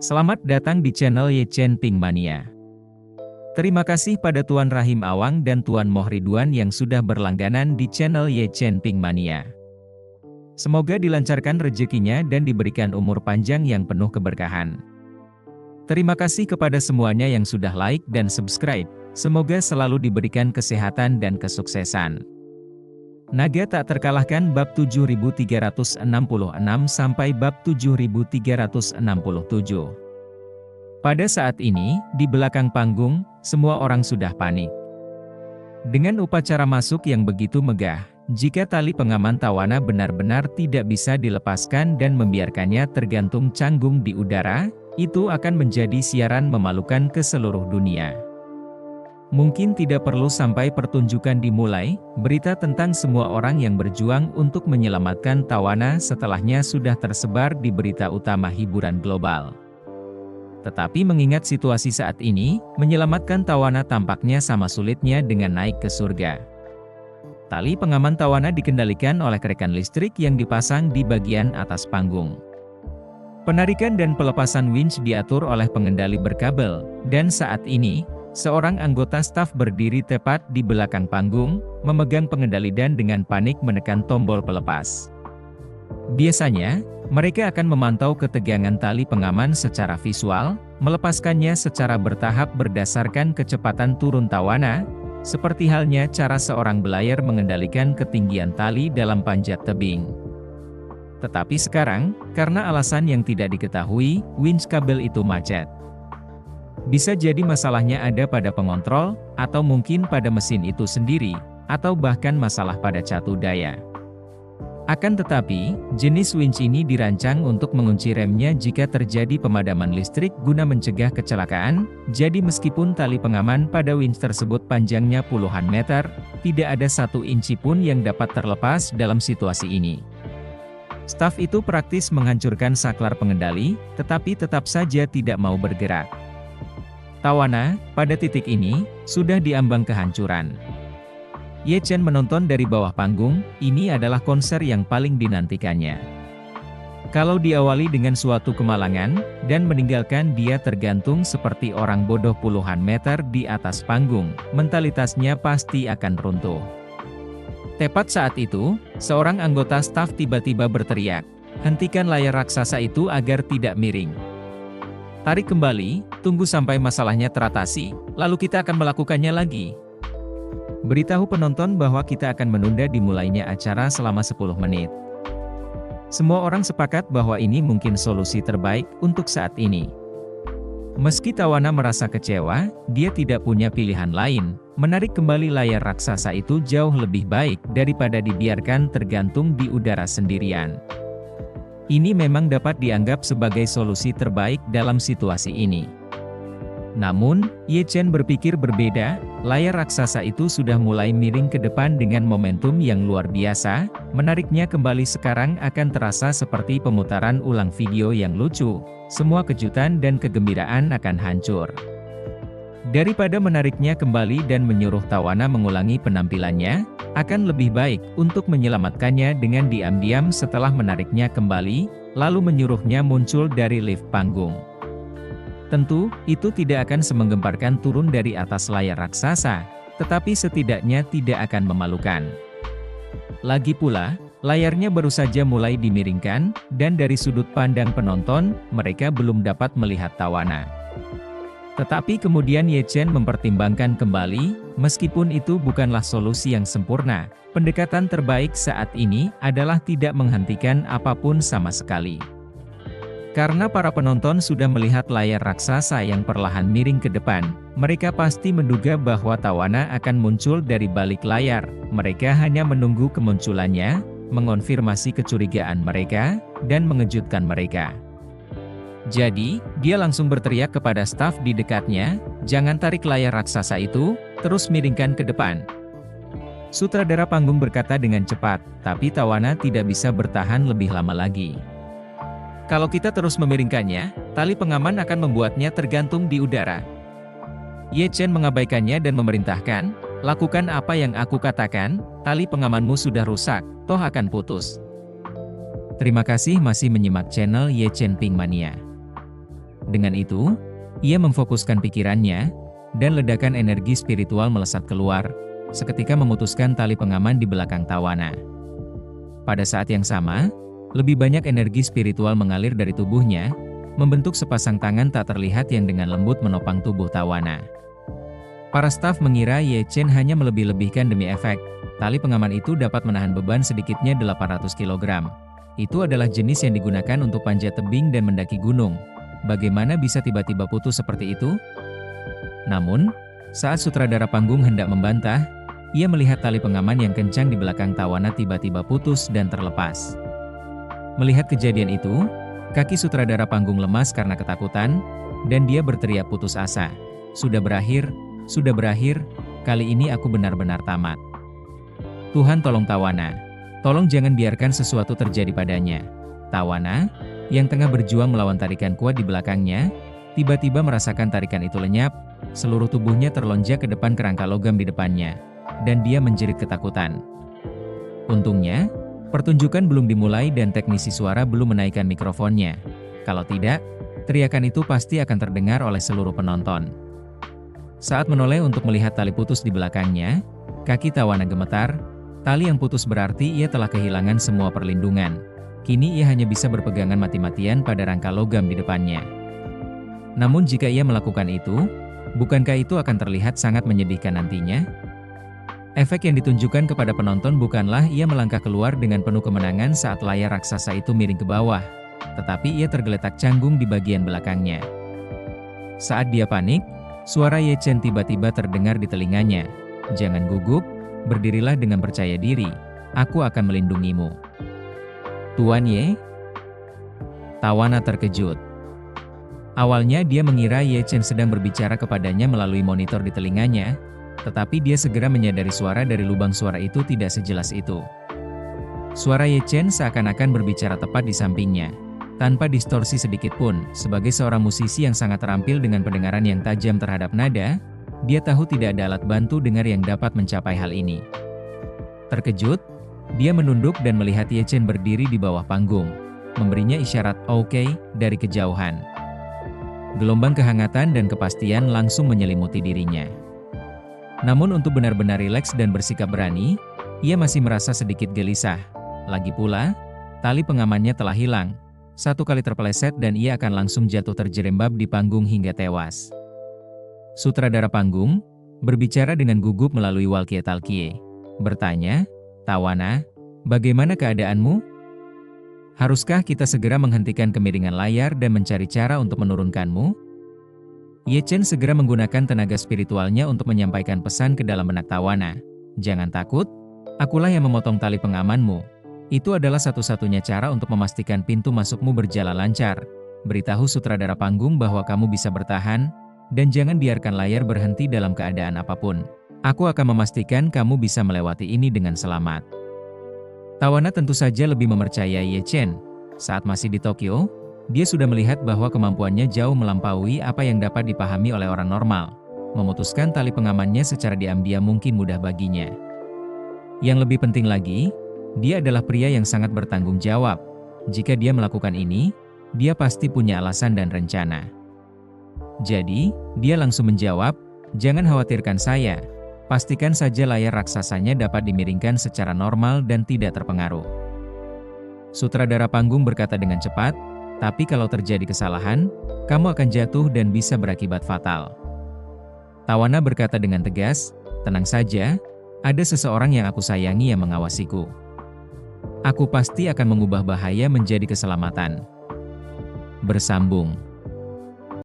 Selamat datang di channel Ye Chen Ping Mania. Terima kasih pada Tuan Rahim Awang dan Tuan Moh Ridwan yang sudah berlangganan di channel Ye Chen Ping Mania. Semoga dilancarkan rezekinya dan diberikan umur panjang yang penuh keberkahan. Terima kasih kepada semuanya yang sudah like dan subscribe. Semoga selalu diberikan kesehatan dan kesuksesan. Naga tak terkalahkan bab 7366 sampai bab 7367. Pada saat ini, di belakang panggung, semua orang sudah panik. Dengan upacara masuk yang begitu megah, jika tali pengaman tawana benar-benar tidak bisa dilepaskan dan membiarkannya tergantung canggung di udara, itu akan menjadi siaran memalukan ke seluruh dunia. Mungkin tidak perlu sampai pertunjukan dimulai, berita tentang semua orang yang berjuang untuk menyelamatkan tawana setelahnya sudah tersebar di berita utama hiburan global. Tetapi mengingat situasi saat ini, menyelamatkan tawana tampaknya sama sulitnya dengan naik ke surga. Tali pengaman tawana dikendalikan oleh kerekan listrik yang dipasang di bagian atas panggung. Penarikan dan pelepasan winch diatur oleh pengendali berkabel, dan saat ini, seorang anggota staf berdiri tepat di belakang panggung, memegang pengendali dan dengan panik menekan tombol pelepas. Biasanya, mereka akan memantau ketegangan tali pengaman secara visual, melepaskannya secara bertahap berdasarkan kecepatan turun tawana, seperti halnya cara seorang belayar mengendalikan ketinggian tali dalam panjat tebing. Tetapi sekarang, karena alasan yang tidak diketahui, winch kabel itu macet. Bisa jadi masalahnya ada pada pengontrol, atau mungkin pada mesin itu sendiri, atau bahkan masalah pada catu daya. Akan tetapi, jenis winch ini dirancang untuk mengunci remnya jika terjadi pemadaman listrik guna mencegah kecelakaan, jadi meskipun tali pengaman pada winch tersebut panjangnya puluhan meter, tidak ada 1 inci pun yang dapat terlepas dalam situasi ini. Staf itu praktis menghancurkan saklar pengendali, tetapi tetap saja tidak mau bergerak. Tawana, pada titik ini, sudah diambang kehancuran. Ye Chen menonton dari bawah panggung, ini adalah konser yang paling dinantikannya. Kalau diawali dengan suatu kemalangan, dan meninggalkan dia tergantung seperti orang bodoh puluhan meter di atas panggung, mentalitasnya pasti akan runtuh. Tepat saat itu, seorang anggota staf tiba-tiba berteriak, "Hentikan layar raksasa itu agar tidak miring. Tarik kembali, tunggu sampai masalahnya teratasi, lalu kita akan melakukannya lagi." Beritahu penonton bahwa kita akan menunda dimulainya acara selama 10 menit. Semua orang sepakat bahwa ini mungkin solusi terbaik untuk saat ini. Meski tawana merasa kecewa, dia tidak punya pilihan lain. Menarik kembali layar raksasa itu jauh lebih baik daripada dibiarkan tergantung di udara sendirian. Ini memang dapat dianggap sebagai solusi terbaik dalam situasi ini. Namun, Ye Chen berpikir berbeda, layar raksasa itu sudah mulai miring ke depan dengan momentum yang luar biasa, menariknya kembali sekarang akan terasa seperti pemutaran ulang video yang lucu, semua kejutan dan kegembiraan akan hancur. Daripada menariknya kembali dan menyuruh tawana mengulangi penampilannya, akan lebih baik untuk menyelamatkannya dengan diam-diam setelah menariknya kembali, lalu menyuruhnya muncul dari lift panggung. Tentu, itu tidak akan semenggemparkan turun dari atas layar raksasa, tetapi setidaknya tidak akan memalukan. Lagi pula, layarnya baru saja mulai dimiringkan, dan dari sudut pandang penonton, mereka belum dapat melihat tawana. Tetapi kemudian Ye Chen mempertimbangkan kembali, meskipun itu bukanlah solusi yang sempurna, pendekatan terbaik saat ini adalah tidak menghentikan apapun sama sekali. Karena para penonton sudah melihat layar raksasa yang perlahan miring ke depan, mereka pasti menduga bahwa tawana akan muncul dari balik layar. Mereka hanya menunggu kemunculannya, mengonfirmasi kecurigaan mereka, dan mengejutkan mereka. Jadi, dia langsung berteriak kepada staf di dekatnya, "Jangan tarik layar raksasa itu, terus miringkan ke depan." Sutradara panggung berkata dengan cepat, tapi tawana tidak bisa bertahan lebih lama lagi. "Kalau kita terus memiringkannya, tali pengaman akan membuatnya tergantung di udara." Ye Chen mengabaikannya dan memerintahkan, "Lakukan apa yang aku katakan, tali pengamanmu sudah rusak, toh akan putus." Terima kasih masih menyimak channel Ye Chen Ping Mania. Dengan itu, ia memfokuskan pikirannya, dan ledakan energi spiritual melesat keluar, seketika memutuskan tali pengaman di belakang Tawana. Pada saat yang sama, lebih banyak energi spiritual mengalir dari tubuhnya, membentuk sepasang tangan tak terlihat yang dengan lembut menopang tubuh Tawana. Para staf mengira Ye Chen hanya melebih-lebihkan demi efek. Tali pengaman itu dapat menahan beban sedikitnya 800 kg. Itu adalah jenis yang digunakan untuk panjat tebing dan mendaki gunung. Bagaimana bisa tiba-tiba putus seperti itu? Namun, saat sutradara panggung hendak membantah, ia melihat tali pengaman yang kencang di belakang Tawana tiba-tiba putus dan terlepas. Melihat kejadian itu, kaki sutradara panggung lemas karena ketakutan, dan dia berteriak putus asa. Sudah berakhir, kali ini aku benar-benar tamat. Tuhan tolong Tawana. Tolong jangan biarkan sesuatu terjadi padanya. Tawana, yang tengah berjuang melawan tarikan kuat di belakangnya, tiba-tiba merasakan tarikan itu lenyap, seluruh tubuhnya terlonjak ke depan kerangka logam di depannya, dan dia menjerit ketakutan. Untungnya, pertunjukan belum dimulai dan teknisi suara belum menaikkan mikrofonnya. Kalau tidak, teriakan itu pasti akan terdengar oleh seluruh penonton. Saat menoleh untuk melihat tali putus di belakangnya, kaki Tawana gemetar. Tali yang putus berarti ia telah kehilangan semua perlindungan. Kini ia hanya bisa berpegangan mati-matian pada rangka logam di depannya. Namun jika ia melakukan itu, bukankah itu akan terlihat sangat menyedihkan nantinya? Efek yang ditunjukkan kepada penonton bukanlah ia melangkah keluar dengan penuh kemenangan saat layar raksasa itu miring ke bawah, tetapi ia tergeletak canggung di bagian belakangnya. Saat dia panik, suara Ye Chen tiba-tiba terdengar di telinganya. Jangan gugup, berdirilah dengan percaya diri, aku akan melindungimu. Tuan Ye? Tawana terkejut. Awalnya dia mengira Ye Chen sedang berbicara kepadanya melalui monitor di telinganya, tetapi dia segera menyadari suara dari lubang suara itu tidak sejelas itu. Suara Ye Chen seakan-akan berbicara tepat di sampingnya, tanpa distorsi sedikit pun. Sebagai seorang musisi yang sangat terampil dengan pendengaran yang tajam terhadap nada, dia tahu tidak ada alat bantu dengar yang dapat mencapai hal ini. Terkejut, dia menunduk dan melihat Ye Chen berdiri di bawah panggung, memberinya isyarat "oke" dari kejauhan. Gelombang kehangatan dan kepastian langsung menyelimuti dirinya. Namun untuk benar-benar rileks dan bersikap berani, ia masih merasa sedikit gelisah. Lagi pula, tali pengamannya telah hilang. Satu kali terpeleset dan ia akan langsung jatuh terjerembab di panggung hingga tewas. Sutradara panggung berbicara dengan gugup melalui walkie-talkie, bertanya, "Tawana, bagaimana keadaanmu? Haruskah kita segera menghentikan kemiringan layar dan mencari cara untuk menurunkanmu?" Ye Chen segera menggunakan tenaga spiritualnya untuk menyampaikan pesan ke dalam benak Tawana. "Jangan takut, akulah yang memotong tali pengamanmu. Itu adalah satu-satunya cara untuk memastikan pintu masukmu berjalan lancar. Beritahu sutradara panggung bahwa kamu bisa bertahan, dan jangan biarkan layar berhenti dalam keadaan apapun. Aku akan memastikan kamu bisa melewati ini dengan selamat." Tawana tentu saja lebih mempercayai Ye Chen. Saat masih di Tokyo, dia sudah melihat bahwa kemampuannya jauh melampaui apa yang dapat dipahami oleh orang normal. Memutuskan tali pengamannya secara diam-diam mungkin mudah baginya. Yang lebih penting lagi, dia adalah pria yang sangat bertanggung jawab. Jika dia melakukan ini, dia pasti punya alasan dan rencana. Jadi, dia langsung menjawab, "Jangan khawatirkan saya. Pastikan saja layar raksasanya dapat dimiringkan secara normal dan tidak terpengaruh." Sutradara panggung berkata dengan cepat, "Tapi kalau terjadi kesalahan, kamu akan jatuh dan bisa berakibat fatal." Tawana berkata dengan tegas, "Tenang saja, ada seseorang yang aku sayangi yang mengawasiku. Aku pasti akan mengubah bahaya menjadi keselamatan." Bersambung.